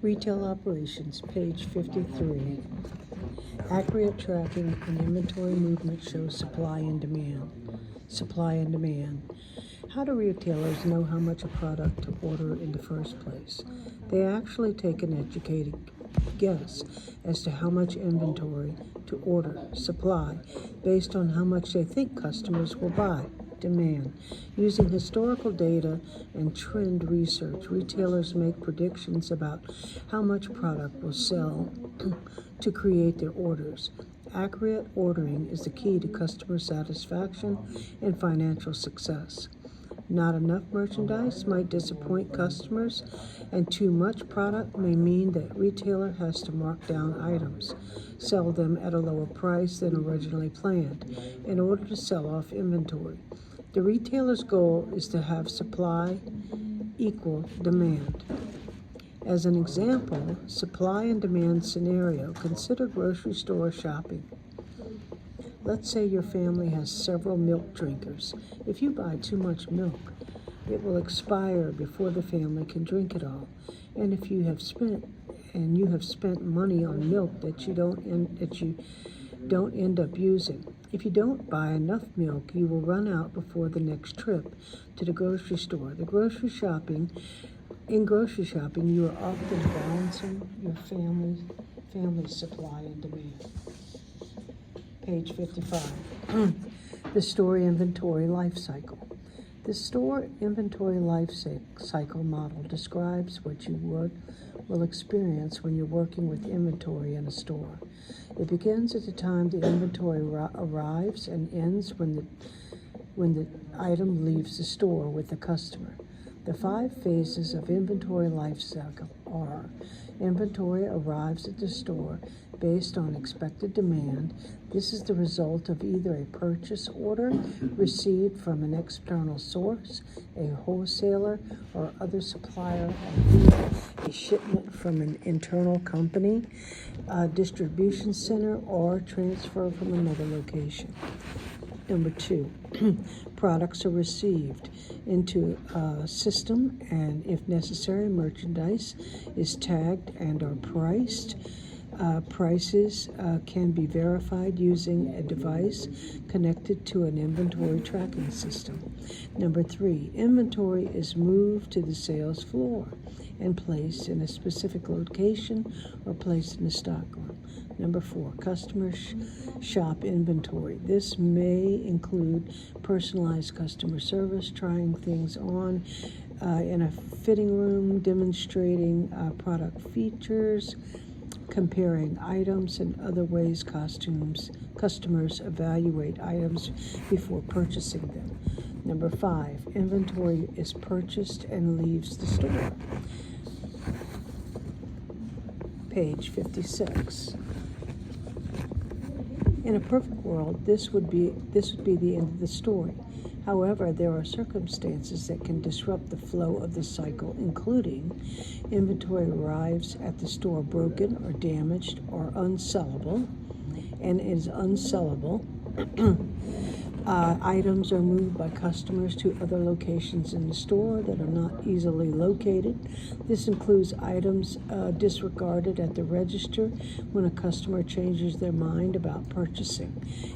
Retail operations, page 53. Accurate tracking and inventory movement shows supply and demand. Supply and demand. How do retailers know how much a product to order in the first place? They actually take an educated guess as to how much inventory to order, supply, based on how much they think customers will buy. Demand. Using historical data and trend research, retailers make predictions about how much product will sell to create their orders. Accurate ordering is the key to customer satisfaction and financial success. Not enough merchandise might disappoint customers, and too much product may mean that retailer has to mark down items, sell them at a lower price than originally planned, in order to sell off inventory. The retailer's goal is to have supply equal demand. As an example, supply and demand scenario, consider grocery store shopping. Let's say your family has several milk drinkers. If you buy too much milk, it will expire before the family can drink it all. And if you have spent money on milk that you don't end up using. If you don't buy enough milk, you will run out before the next trip to the grocery store. In grocery shopping, you are often balancing your family's supply and demand. Page 55. The store inventory life cycle. The store inventory life cycle model describes what you will experience when you're working with inventory in a store. It begins at the time the inventory arrives and ends when the item leaves the store with the customer. The 5 phases of inventory life cycle are: inventory arrives at the store based on expected demand. This is the result of either a purchase order received from an external source, a wholesaler or other supplier, a shipment from an internal company, a distribution center, or transfer from another location. Number 2, products are received into a system, and if necessary, merchandise is tagged and are priced. Prices can be verified using a device connected to an inventory tracking system. Number 3, inventory is moved to the sales floor and placed in a specific location or placed in a stockroom. Number 4, customers shop inventory. This may include personalized customer service, trying things on in a fitting room, demonstrating product features, comparing items, and other ways customers evaluate items before purchasing them. Number 5, inventory is purchased and leaves the store. Page 56. In a perfect world, this would be the end of the story. However, there are circumstances that can disrupt the flow of the cycle, including inventory arrives at the store broken or damaged or unsellable, and is unsellable. Items are moved by customers to other locations in the store that are not easily located. This includes items disregarded at the register when a customer changes their mind about purchasing.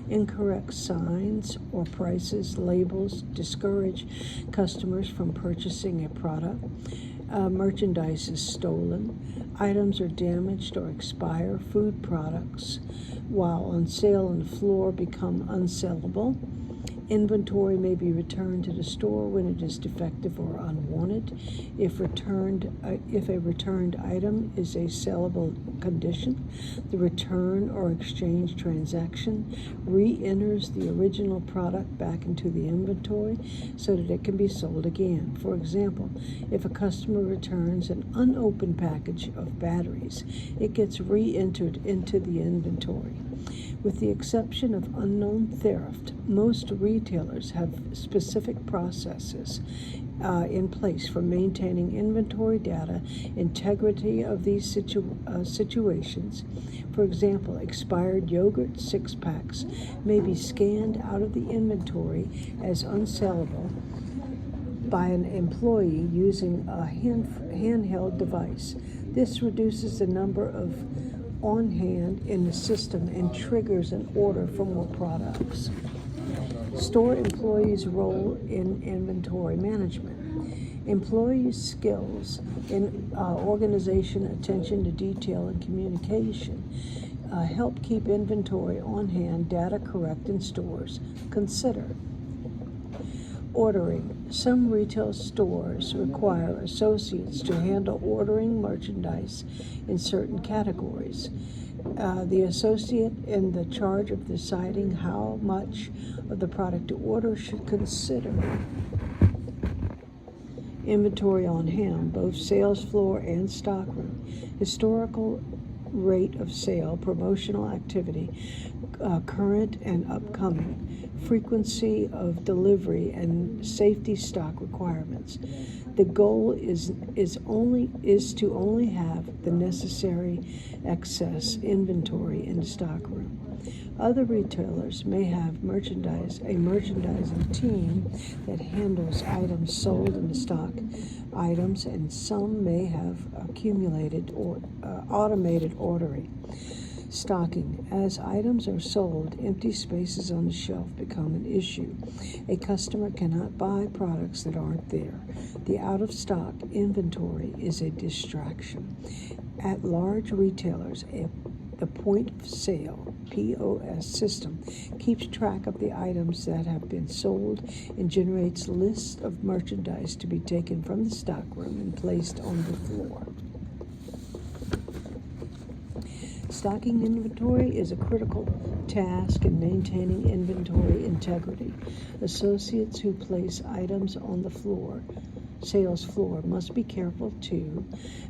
Incorrect signs or prices, labels discourage customers from purchasing a product. Merchandise is stolen. Items are damaged or expire. Food products, while on sale on the floor, become unsellable. Inventory may be returned to the store when it is defective or unwanted. If a returned item is a sellable condition, the return or exchange transaction re-enters the original product back into the inventory so that it can be sold again. For example, if a customer returns an unopened package of batteries, it gets re-entered into the inventory. With the exception of unknown theft, most retailers have specific processes in place for maintaining inventory data integrity of these situations. For example, expired yogurt 6-packs may be scanned out of the inventory as unsellable by an employee using a handheld device. This reduces the number of on hand in the system and triggers an order for more products. Store employees' role in inventory management. Employees' skills in organization, attention to detail, and communication help keep inventory on hand, data correct in stores. Consider ordering. Some retail stores require associates to handle ordering merchandise in certain categories. The associate in the charge of deciding how much of the product to order should consider inventory on hand, both sales floor and stockroom, historical rate of sale, promotional activity, current and upcoming, frequency of delivery, and safety stock requirements. The goal is to only have the necessary excess inventory in the stockroom. Other retailers may have a merchandising team that handles items sold in the stock items, and some may have accumulated or automated ordering. Stocking. As items are sold, empty spaces on the shelf become an issue. A customer cannot buy products that aren't there. The out-of-stock inventory is a distraction. At large retailers, the point of sale POS system keeps track of the items that have been sold and generates lists of merchandise to be taken from the stockroom and placed on the floor. Stocking inventory is a critical task in maintaining inventory integrity. Associates who place items on the sales floor must be careful to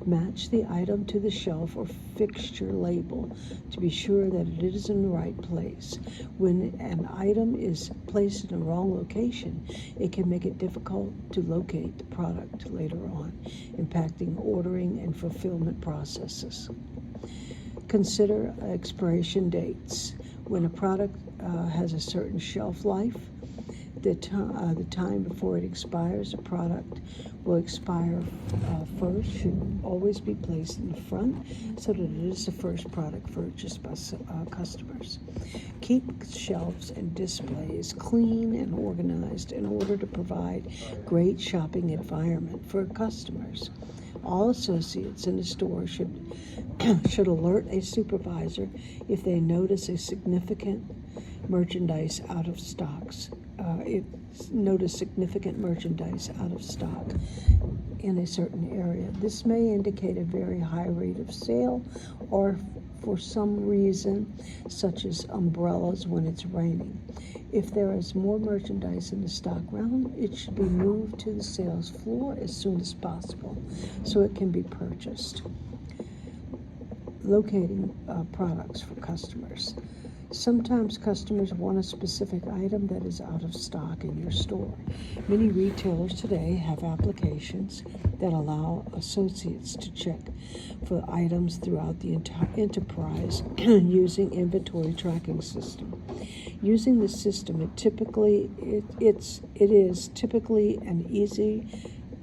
match the item to the shelf or fixture label to be sure that it is in the right place. When an item is placed in the wrong location, it can make it difficult to locate the product later on, impacting ordering and fulfillment processes. Consider expiration dates. When a product has a certain shelf life, the time before it expires, the product will expire first should always be placed in the front so that it is the first product purchased by customers. Keep shelves and displays clean and organized in order to provide great shopping environment for customers. All associates in the store should alert a supervisor if they notice a significant merchandise out of stocks. Significant merchandise out of stock in a certain area. This may indicate a very high rate of sale, or for some reason, such as umbrellas when it's raining. If there is more merchandise in the stock room, it should be moved to the sales floor as soon as possible so it can be purchased. Locating products for customers. Sometimes customers want a specific item that is out of stock in your store. Many retailers today have applications that allow associates to check for items throughout the entire enterprise using inventory tracking system. Using the system, it is typically an easy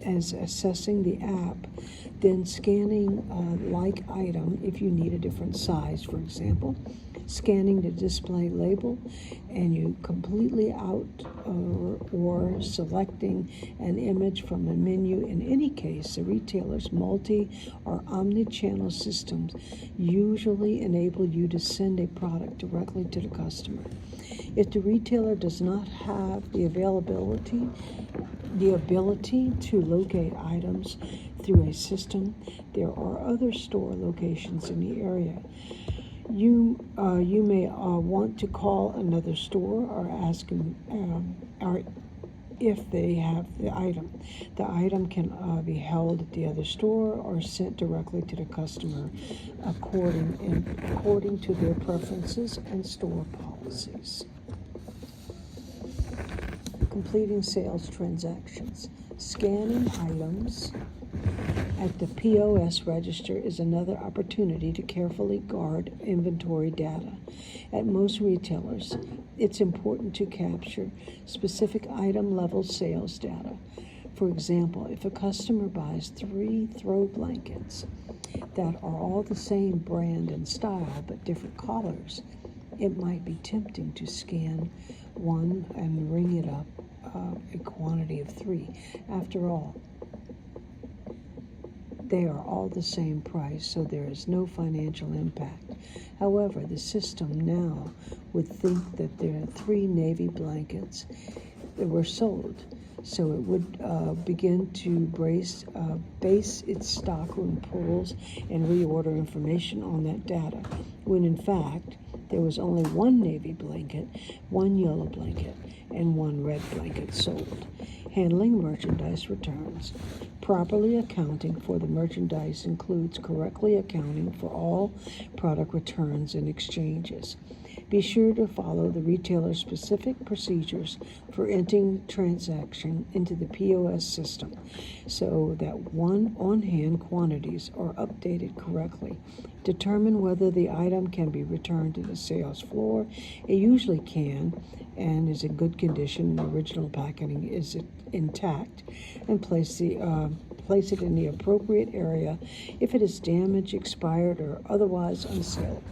as assessing the app, then scanning a like item if you need a different size, for example, scanning the display label, and you completely out or selecting an image from a menu. In any case, the retailer's multi or omni-channel systems usually enable you to send a product directly to the customer. If the retailer does not have the ability to locate items through a system, there are other store locations in the area. You may want to call another store or ask them if they have the item. The item can be held at the other store or sent directly to the customer according to their preferences and store policies. Completing sales transactions. Scanning items at the POS register is another opportunity to carefully guard inventory data. At most retailers, it's important to capture specific item level sales data. For example, if a customer buys 3 throw blankets that are all the same brand and style but different colors, it might be tempting to scan one and ring it up a quantity of 3. After all, they are all the same price, so there is no financial impact. However, the system now would think that there are 3 navy blankets that were sold, so it would begin to base its stockroom pulls and reorder information on that data, when in fact there was only 1 navy blanket, 1 yellow blanket, and 1 red blanket sold. Handling merchandise returns. Properly accounting for the merchandise includes correctly accounting for all product returns and exchanges. Be sure to follow the retailer's specific procedures for entering transaction into the POS system so that on-hand quantities are updated correctly. Determine whether the item can be returned to the sales floor. It usually can and is in good condition. The original packaging is intact, and place it in the appropriate area if it is damaged, expired, or otherwise unsaleable.